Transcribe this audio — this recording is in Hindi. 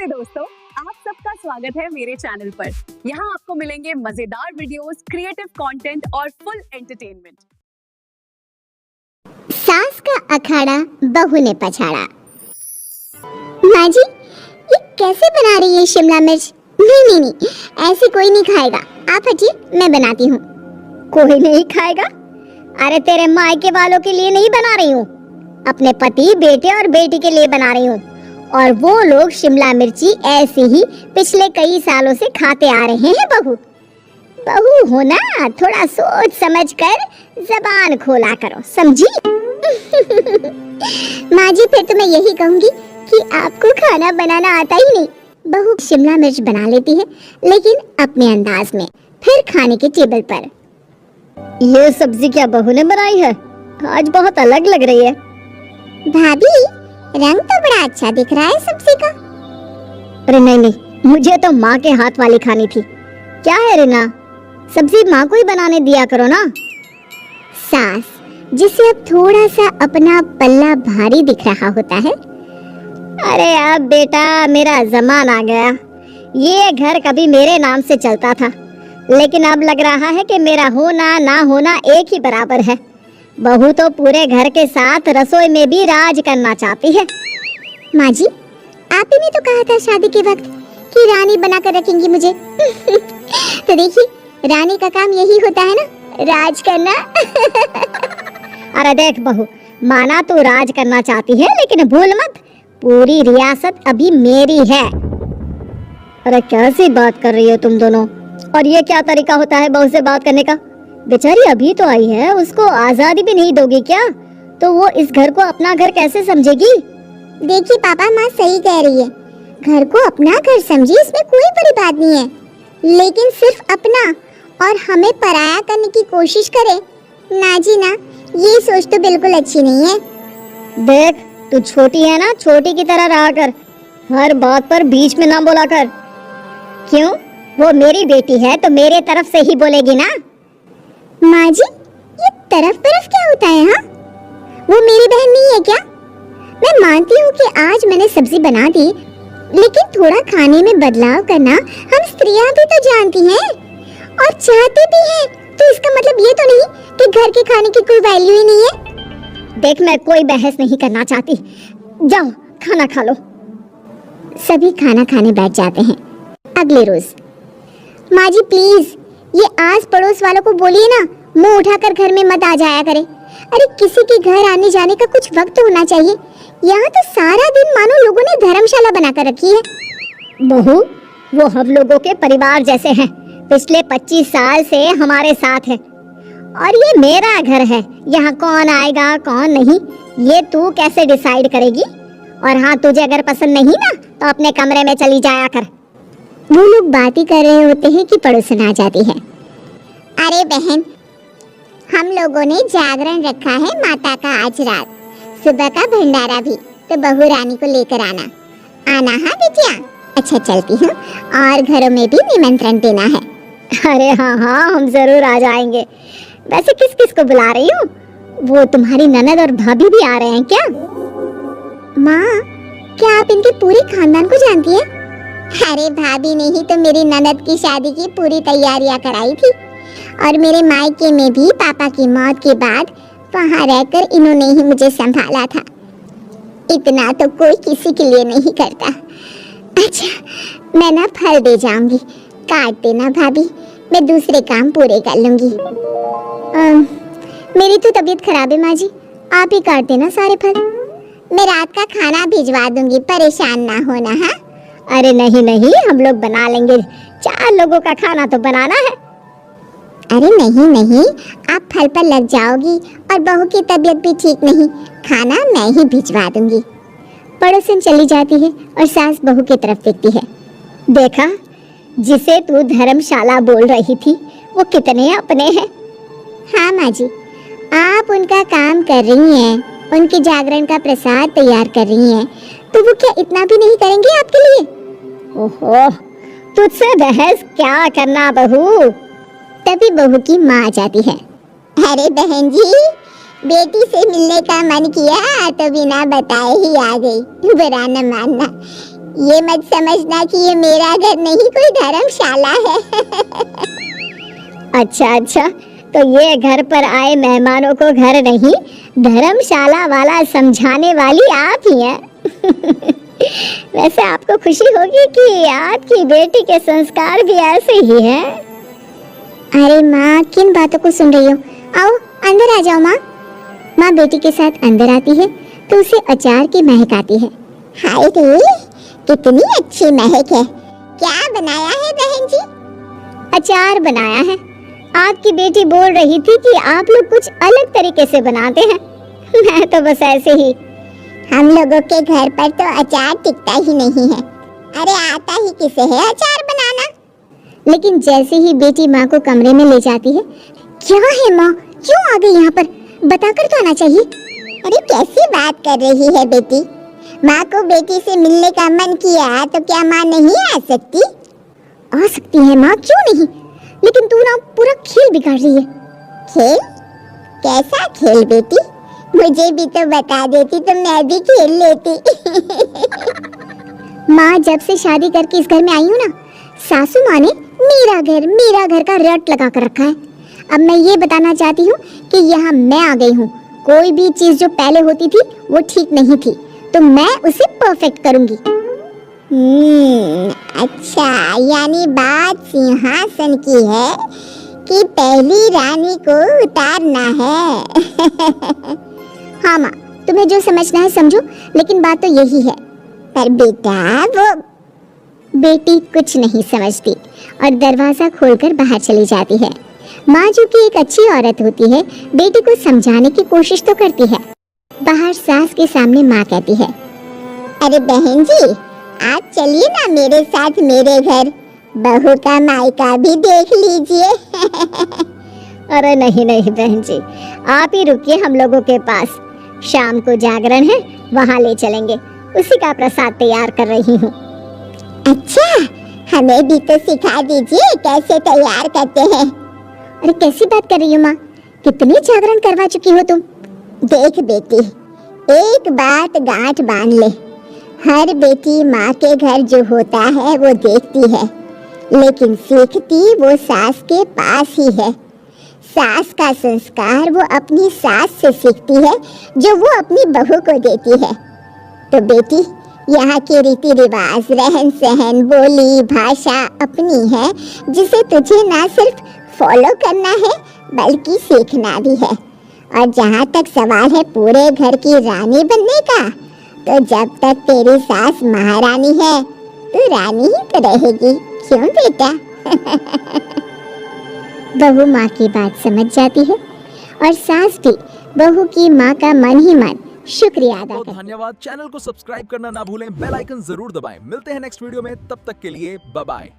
नमस्ते दोस्तों, आप सबका स्वागत है मेरे चैनल पर। यहाँ आपको मिलेंगे मजेदार वीडियोस, क्रिएटिव कंटेंट और फुल एंटरटेनमेंट। सास का अखाड़ा बहू ने पछाड़ा। माँ जी, ये कैसे बना रही है शिमला मिर्च? नहीं, ऐसे कोई नहीं खाएगा। आप हटिए, मैं बनाती हूँ। कोई नहीं खाएगा? अरे तेरे मायके वालों के लिए नहीं बना रही हूँ, अपने पति, बेटे और बेटी के लिए बना रही हूँ। और वो लोग शिमला मिर्ची ऐसे ही पिछले कई सालों से खाते आ रहे हैं। बहू हो ना, थोड़ा सोच समझ कर जबान खोला करो, समझी? माँ जी, फिर तो मैं यही कहूँगी कि आपको खाना बनाना आता ही नहीं। बहू शिमला मिर्च बना लेती है, लेकिन अपने अंदाज में, फिर खाने के टेबल पर। ये सब्जी क्या बहू ने बनाई है? आज बहुत अलग लग रही है। भाभी, रंग तो बड़ा अच्छा दिख रहा है सब्जी का। अरे नहीं, मुझे तो माँ के हाथ वाली खानी थी। क्या है रीना, सब्जी माँ को ही बनाने दिया करो ना। सास, जिसे अब थोड़ा सा अपना पल्ला भारी दिख रहा होता है। अरे अब बेटा, मेरा जमाना आ गया। ये घर कभी मेरे नाम से चलता था, लेकिन अब लग रहा है कि मेरा होना ना होना एक ही बराबर है। बहू तो पूरे घर के साथ रसोई में भी राज करना चाहती है। माँ जी, आप ही ने तो कहा था शादी के वक्त कि रानी बनाकर रखेंगी मुझे। तो देखिए, रानी का काम यही होता है ना, राज करना। अरे देख बहू, माना तू राज करना चाहती है, लेकिन भूल मत, पूरी रियासत अभी मेरी है। अरे कैसी बात कर रही हो तुम दोनों? और ये क्या तरीका होता है बहू से बात करने का? बेचारी अभी तो आई है, उसको आजादी भी नहीं दोगी क्या? तो वो इस घर को अपना घर कैसे समझेगी? देखिए पापा, माँ सही कह रही है। घर को अपना घर समझी, इसमें कोई बड़ी बात नहीं है, लेकिन सिर्फ अपना और हमें पराया करने की कोशिश करे ना जी ना, ये सोच तो बिल्कुल अच्छी नहीं है। देख, तू छोटी है ना, छोटी की तरह रहा कर, हर बात पर बीच में ना बोला कर। क्यों? वो मेरी बेटी है तो मेरे तरफ से ही बोलेगी ना। माँ जी, ये तरफ क्या होता है? हाँ, वो मेरी बहन नहीं है क्या? मैं मानती हूँ कि आज मैंने सब्जी बना दी, लेकिन थोड़ा खाने में बदलाव करना हम स्त्रियां भी तो जानती हैं और चाहती भी हैं। तो इसका मतलब ये तो नहीं कि घर के खाने की कोई वैल्यू ही नहीं है। देख, मैं कोई बहस नहीं करना चाहती, जाओ खाना खा लो। सभी खाना खाने बैठ जाते हैं। अगले रोज, माँ जी प्लीज, ये आस पड़ोस वालों को बोलिए ना, मुंह उठाकर घर में मत आ जाया करे। अरे किसी के घर आने जाने का कुछ वक्त होना चाहिए। यहाँ तो सारा दिन मानो लोगों ने धर्मशाला बनाकर रखी है। बहू, वो हम लोगों के परिवार जैसे हैं, पिछले 25 साल से हमारे साथ है, और ये मेरा घर है। यहाँ कौन आएगा कौन नहीं, ये तू कैसे डिसाइड करेगी? और हाँ, तुझे अगर पसंद नहीं ना, तो अपने कमरे में चली जाया कर। वो लोग बात ही कर रहे होते हैं कि पड़ोसन आ जाती है। अरे बहन, हम लोगों ने जागरण रखा है माता का आज रात, सुबह का भंडारा भी, तो बहू रानी को लेकर आना। हाँ बिटिया, अच्छा चलती हूँ, और घरों में भी निमंत्रण देना है। अरे हाँ, हम जरूर आ जाएंगे। वैसे किस किस को बुला रही हूँ? वो तुम्हारी ननद और भाभी भी आ रहे हैं क्या? माँ, क्या आप इनके पूरे खानदान को जानती हैं? अरे भाभी ने ही तो मेरी ननद की शादी की पूरी तैयारियां कराई थी, और मेरे मायके में भी पापा की मौत के बाद वहाँ रहकर इन्होंने ही मुझे संभाला था। इतना तो कोई किसी के लिए नहीं करता। अच्छा, मैं ना फल दे जाऊंगी, काट देना भाभी, मैं दूसरे काम पूरे कर लूंगी। मेरी तो तबीयत खराब है माँ जी, आप ही काट देना सारे फल। मैं रात का खाना भिजवा दूंगी, परेशान ना होना। हाँ? अरे नहीं, हम लोग बना लेंगे, 4 लोगों का खाना तो बनाना है। अरे नहीं, आप फल पर लग जाओगी, और बहू की तबीयत भी ठीक नहीं, खाना मैं ही भिजवा दूंगी। पड़ोसन चली जाती है और सास बहू की तरफ देखती है। देखा, जिसे तू धर्मशाला बोल रही थी, वो कितने अपने हैं। हाँ माँ जी, आप उनका काम कर रही हैं, उनके जागरण का प्रसाद तैयार कर रही हैं, तो वो क्या इतना भी नहीं करेंगे आपके लिए? ओहो, तुझसे बहस क्या करना बहू। तभी बहू की माँ आ जाती है। अरे बहन जी, बेटी से मिलने का मन किया तो बिना बताए ही आ गई, बुरा न मानना। ये मत समझना कि ये मेरा घर नहीं, कोई धर्मशाला है। अच्छा अच्छा, तो ये घर पर आए मेहमानों को घर नहीं, धर्मशाला वाला समझाने वाली आप ही हैं। वैसे आपको खुशी होगी कि आपकी बेटी के संस्कार भी ऐसे ही हैं। अरे माँ, किन बातों को सुन रही हो? आओ अंदर आ जाओ माँ। माँ बेटी के साथ अंदर आती है तो उसे अचार की महक आती है। हाय रे, कितनी अच्छी महक है। क्या बनाया है बहन जी? अचार बनाया है। आपकी बेटी बोल रही थी कि आप लोग कुछ अलग तरीके से बनाते हैं। मैं तो बस ऐसे ही। हम लोगों के घर पर तो अचार टिकता ही नहीं है। अरे आता ही किसे है अचार बनाना? लेकिन जैसे ही बेटी माँ को कमरे में ले जाती है, क्या है माँ, क्यों आ गई यहाँ पर? बताकर तो आना चाहिए। अरे कैसी बात कर रही है बेटी? माँ को बेटी से मिलने का मन किया तो क्या माँ नहीं आ सकती? आ सकती है माँ, क्यों नहीं, लेकिन तू ना पूरा खेल बिगाड़ रही है। खेल? कैसा खेल बेटी? मुझे भी तो बता देती तो मैं भी खेल लेती। माँ, जब से शादी करके इस घर में आई हूँ ना, सासू माँ ने मेरा घर का रट लगा कर रखा है। अब मैं ये बताना चाहती हूँ कि यहाँ मैं आ गई हूँ। कोई भी चीज जो पहले होती थी वो ठीक नहीं थी, तो मैं उसे परफेक्ट करूँगी। अच्छा, यानी बात सिंहासन की है कि पहली रानी को उतारना है। हाँ माँ, तुम्हें जो समझना है समझो, लेकिन बात तो यही है। पर बेटा, वो बेटी कुछ नहीं समझती और दरवाजा खोलकर बाहर चली जाती है। माँ जो कि एक अच्छी औरत होती है, बेटी को समझाने की कोशिश तो करती है। बाहर सास के सामने माँ कहती है, अरे बहन जी, आप चलिए ना मेरे साथ मेरे घर, बहू का मायका भी देख लीजिए। अरे नहीं नहीं बहन जी, आप ही रुकिए हम लोगों के पास। शाम को जागरण है, वहाँ ले चलेंगे, उसी का प्रसाद तैयार कर रही हूँ। अच्छा, हमें भी तो सिखा दीजिए कैसे तैयार करते हैं। अरे कैसी बात कर रही हो माँ, कितनी जागरण करवा चुकी हो तुम। देख बेटी, एक बात गांठ बांध ले, हर बेटी माँ के घर जो होता है वो देखती है, लेकिन सीखती वो सास के पास ही है। सास का संस्कार वो अपनी सास से सीखती है, जो वो अपनी बहू को देती है। तो बेटी, यहाँ के रीति रिवाज, रहन सहन, बोली भाषा अपनी है, जिसे तुझे ना सिर्फ फॉलो करना है बल्कि सीखना भी है। और जहाँ तक सवाल है पूरे घर की रानी बनने का, तो जब तक तेरी सास महारानी है, तू रानी ही तो रहेगी। क्यों बेटा? बहू माँ की बात समझ जाती है और सास भी बहू की माँ का मन ही मन शुक्रिया अदा करती है। धन्यवाद। चैनल को सब्सक्राइब करना ना भूलें, बेल आइकन जरूर दबाएं। मिलते हैं नेक्स्ट वीडियो में, तब तक के लिए बाय बाय।